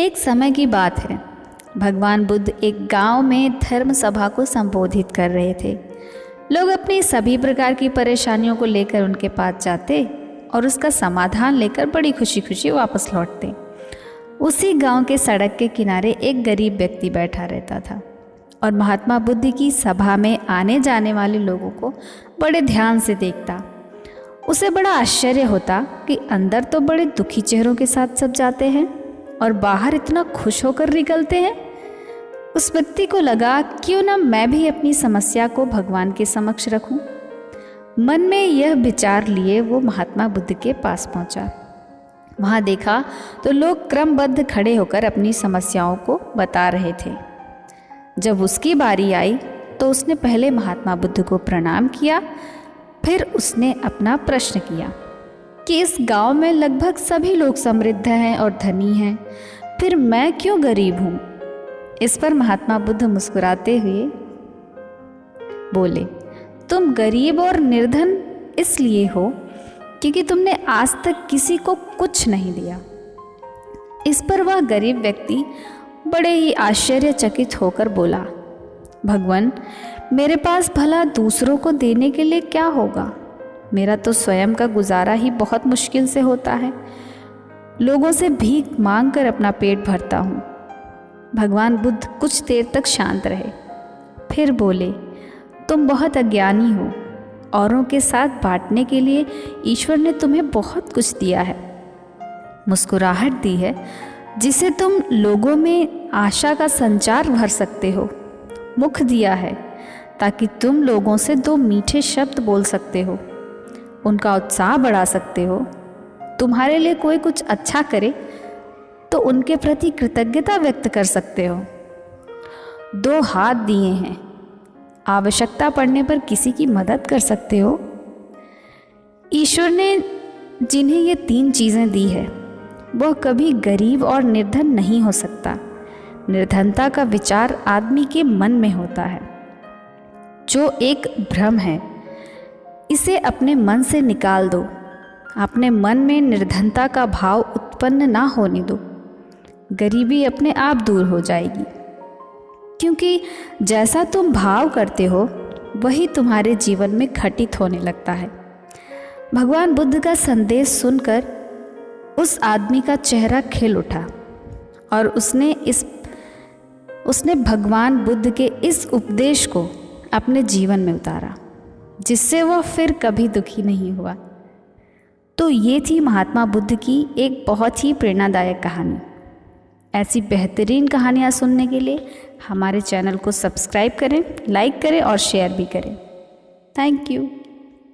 एक समय की बात है। भगवान बुद्ध एक गांव में धर्म सभा को संबोधित कर रहे थे। लोग अपनी सभी प्रकार की परेशानियों को लेकर उनके पास जाते और उसका समाधान लेकर बड़ी खुशी खुशी वापस लौटते। उसी गांव के सड़क के किनारे एक गरीब व्यक्ति बैठा रहता था और महात्मा बुद्ध की सभा में आने जाने वाले लोगों को बड़े ध्यान से देखता। उसे बड़ा आश्चर्य होता कि अंदर तो बड़े दुखी चेहरों के साथ सब जाते हैं और बाहर इतना खुश होकर निकलते हैं। उस व्यक्ति को लगा क्यों ना मैं भी अपनी समस्या को भगवान के समक्ष रखूं। मन में यह विचार लिए वो महात्मा बुद्ध के पास पहुंचा। वहां देखा तो लोग क्रमबद्ध खड़े होकर अपनी समस्याओं को बता रहे थे। जब उसकी बारी आई तो उसने पहले महात्मा बुद्ध को प्रणाम किया, फिर उसने अपना प्रश्न किया कि इस गांव में लगभग सभी लोग समृद्ध हैं और धनी हैं, फिर मैं क्यों गरीब हूँ। इस पर महात्मा बुद्ध मुस्कुराते हुए बोले, तुम गरीब और निर्धन इसलिए हो क्योंकि तुमने आज तक किसी को कुछ नहीं दिया। इस पर वह गरीब व्यक्ति बड़े ही आश्चर्यचकित होकर बोला, भगवान, मेरे पास भला दूसरों को देने के लिए क्या होगा। मेरा तो स्वयं का गुजारा ही बहुत मुश्किल से होता है। लोगों से भीख मांग कर अपना पेट भरता हूँ। भगवान बुद्ध कुछ देर तक शांत रहे, फिर बोले, तुम बहुत अज्ञानी हो। औरों के साथ बांटने के लिए ईश्वर ने तुम्हें बहुत कुछ दिया है, मुस्कुराहट दी है जिसे तुम लोगों में आशा का संचार भर सकते हो, मुख दिया है ताकि तुम लोगों से दो मीठे शब्द बोल सकते हो, उनका उत्साह बढ़ा सकते हो। तुम्हारे लिए कोई कुछ अच्छा करे तो उनके प्रति कृतज्ञता व्यक्त कर सकते हो। दो हाथ दिए हैं, आवश्यकता पड़ने पर किसी की मदद कर सकते हो। ईश्वर ने जिन्हें ये 3 चीज़ें दी है वह कभी गरीब और निर्धन नहीं हो सकता। निर्धनता का विचार आदमी के मन में होता है, जो एक भ्रम है। इसे अपने मन से निकाल दो। अपने मन में निर्धनता का भाव उत्पन्न ना होने दो। गरीबी अपने आप दूर हो जाएगी, क्योंकि जैसा तुम भाव करते हो वही तुम्हारे जीवन में घटित होने लगता है। भगवान बुद्ध का संदेश सुनकर उस आदमी का चेहरा खिल उठा और उसने भगवान बुद्ध के इस उपदेश को अपने जीवन में उतारा, जिससे वह फिर कभी दुखी नहीं हुआ। तो ये थी महात्मा बुद्ध की एक बहुत ही प्रेरणादायक कहानी। ऐसी बेहतरीन कहानियाँ सुनने के लिए हमारे चैनल को सब्सक्राइब करें, लाइक करें और शेयर भी करें। Thank you.